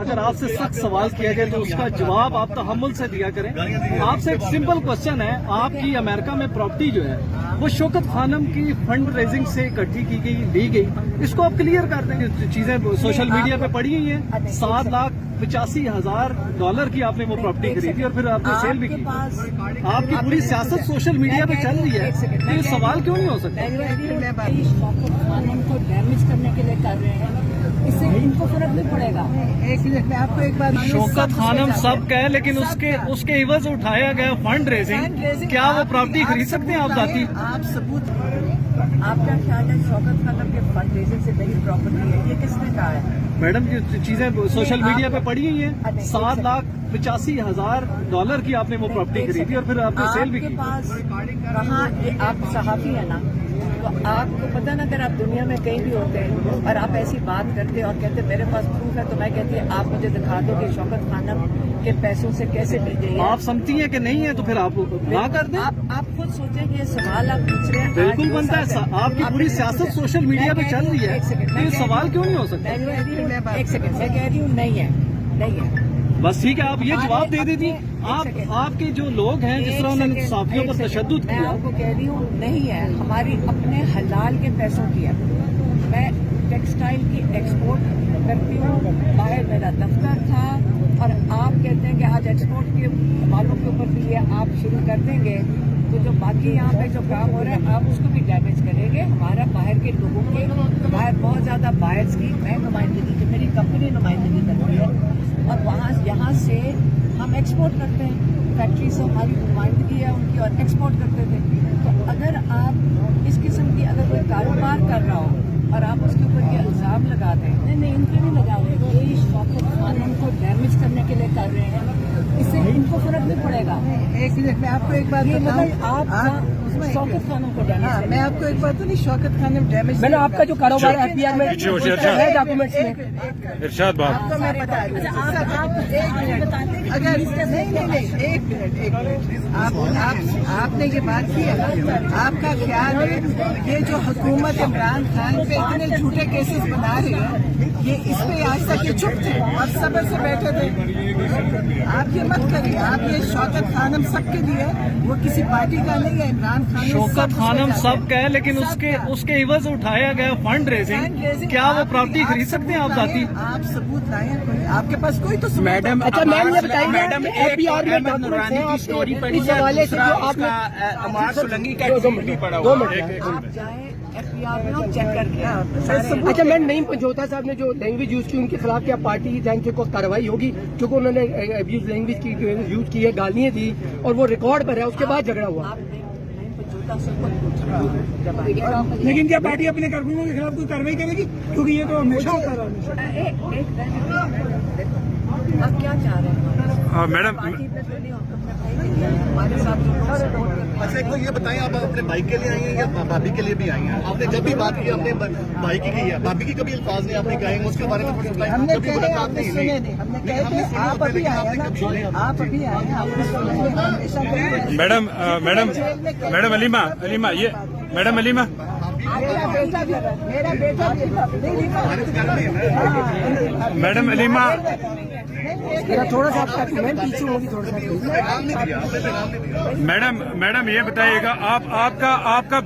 اگر آپ سے سخت سوال کیا جائے تو اس کا جواب آپ تحمل سے دیا کریں. آپ سے ایک سمپل کوشچن ہے, آپ کی امریکہ میں پراپرٹی جو ہے وہ شوکت خانم کی فنڈ ریزنگ سے اکٹھی کی گئی, لی گئی, اس کو آپ کلیئر کر دیں. چیزیں سوشل میڈیا پہ پڑی ہوئی ہیں, $7,85,000 کی آپ نے وہ پراپرٹی خریدی اور پھر آپ نے سیل بھی کی. آپ کی پوری سیاست سوشل میڈیا پہ چل رہی ہے, تو یہ سوال کیوں نہیں ہو سکتا؟ شوکت خانم کو ڈیمیج کرنے کے لیے کر رہے ہیں, اس سے ان کو فرق نہیں پڑے گا. ایک منٹ میں آپ کو ایک بات, شوکت خانم سب کہے لیکن اس کے عوض اٹھایا گیا فنڈ ریزنگ, کیا وہ پراپرٹی خرید سکتے ہیں آپ ذاتی؟ آپ ثبوت, آپ کیا خیال ہے شوکت خانم کے فنڈ ریزنگ سے میری پراپرٹی ہے, یہ کس نے کہا ہے؟ میڈم یہ چیزیں سوشل میڈیا پہ پڑی ہوئی ہیں, $7,85,000 کی آپ نے وہ پراپرٹی خریدی اور پھر آپ نے سیل بھی کی. کہاں, یہ آپ صحافی ہیں نا, تو آپ کو پتہ نا اگر آپ دنیا میں کہیں بھی ہوتے ہیں اور آپ ایسی بات کرتے اور کہتے میرے پاس پروف ہے, تو میں کہتی آپ مجھے دکھا دو کہ شوکت خانم کے پیسوں سے کیسے لی گئی ہے. آپ سمجھتی ہیں کہ نہیں ہے تو پھر آپ نہ کر دیں. آپ خود سوچیں کہ یہ سوال آپ پوچھ رہے ہیں. بالکل بنتا ہے, آپ کی پوری سیاست سوشل میڈیا پہ چل رہی ہے, تو یہ سوال کیوں نہیں ہو سکتا؟ ایک سیکنڈ, میں کہہ رہی ہوں نہیں ہے, نہیں ہے. بس ٹھیک ہے, آپ یہ جواب دے دیتی. آپ کے جو لوگ ہیں جس طرح انہوں نے صحافیوں پر تشدد میں کیا, آپ کو کہہ رہی ہوں نہیں ہے, ہماری اپنے حلال کے پیسوں کی ہے. میں ٹیکسٹائل کی ایکسپورٹ کرتی ہوں, باہر میرا دفتر تھا, اور آپ کہتے ہیں کہ آج ایکسپورٹ کے والوں کے اوپر بھی یہ آپ شروع کر دیں گے, تو جو باقی یہاں پہ جو کام ہو رہا ہے آپ اس کو بھی ڈیمیج کریں گے. ہمارا باہر کے لوگوں کے, باہر بہت زیادہ بائرس کی میں نمائندگی کی, میری کمپنی نمائندگی کرتی ہے, اور وہاں یہاں سے ہم ایکسپورٹ کرتے ہیں, فیکٹری سے ہماری نمائندگی ہے ان کی, اور ایکسپورٹ کرتے تھے. تو اگر آپ اس قسم کی اگر کوئی کاروبار کر رہا ہو اور آپ اس کے اوپر یہ الزام لگا دیں, نہیں ان پہ نہیں لگا رہے, یہ شوکت خانم کو ڈیمیج کرنے کے لیے کر رہے ہیں, اس سے ان کو فرق نہیں پڑے گا. ایک منٹ میں آپ کو ایک بات بتاؤں, آپ شوکت خانم کو ڈیمیج, میں آپ کو ایک بات تو نہیں, شوکت خانم ڈیمیج, میں نے آپ کا جو کاروبار ہے پی آر میں ہے ڈاکومنٹس میں ارشاد بات, آپ کو میں بتا دوں. اگر نہیں ایک منٹ, آپ نے یہ بات کی ہے, آپ کا خیال ہے یہ جو حکومت عمران خان پہ اتنے جھوٹے کیسز بنا رہی ہے, یہ اس پہ آج تک یہ چپ تھے اور صبر سے بیٹھے تھے. آپ یہ مت کریے, آپ یہ شوکت خانم سب کے لیے, وہ کسی پارٹی کا نہیں ہے, عمران خان. شوکت خانم سب کہے لیکن اس کے عوض اٹھایا گیا فنڈ ریزنگ, کیا وہ پراپرٹی خرید سکتے ہیں آپ ذاتی؟ آپ ثبوت لائیں, آپ کے پاس کوئی تو میڈم میڈم نورانی کی اسٹوری پڑھی ہے, دوسرا اس کا عمار سولنگی کا بھی پڑا ہوا ہے. آپ جائیں FBR میں اور چیک کر کے. اچھا میم, نعیم پنجوتا صاحب نے جو لینگویج یوز کی ان کے خلاف کیا پارٹی رینک کو کارروائی ہوگی, کیونکہ انہوں نے ابیوز لینگویج کی یوز کی ہے, گالیاں دی, اور وہ ریکارڈ پر ہے, اس کے بعد جھگڑا ہوا. لیکن کیا پارٹی اپنے کارکنوں کے خلاف کوئی کارروائی کرے گی, کیونکہ یہ تو ہمیشہ ہوتا رہا. آپ کیا چاہ رہے ہیں میڈم, ہمارے ساتھ جو لوگ سپورٹ کرتے ہیں. اچھا ایک تو یہ بتائیں, آپ اپنے بھائی کے لیے آئی ہیں یا بھابھی کے لیے بھی آئی ہیں؟ آپ نے جب بھی بات کی اپنے بھائی کی ہے, بھابھی کی کبھی الفاظ نہیں آپ نے کہے, اس کے بارے میں کچھ بتائیں. ہم نے کبھی کہے, ملاقات آپ نے نہیں سنے نہیں, ہم نے کہے کہ آپ ابھی آئے ہیں, آپ ابھی آئے ہیں, آپ نے ہمیشہ میڈم علیمہ یہ میڈم علیمہ, میرا بیٹا میڈم علیمہ, تھوڑا سا آپ کا پیچھے ہوگی, تھوڑا سا. میڈم یہ بتائیے گا, آپ کا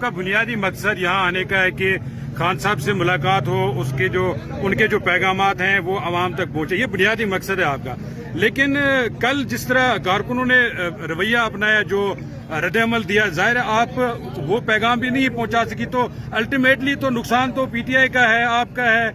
بنیادی مقصد یہاں آنے کا ہے کہ خان صاحب سے ملاقات ہو, ان کے جو پیغامات ہیں وہ عوام تک پہنچے, یہ بنیادی مقصد ہے آپ کا. لیکن کل جس طرح کارکنوں نے رویہ اپنایا, جو رد عمل دیا, ظاہر ہے آپ وہ پیغام بھی نہیں پہنچا سکی, تو الٹیمیٹلی تو نقصان تو پی ٹی آئی کا ہے, آپ کا ہے,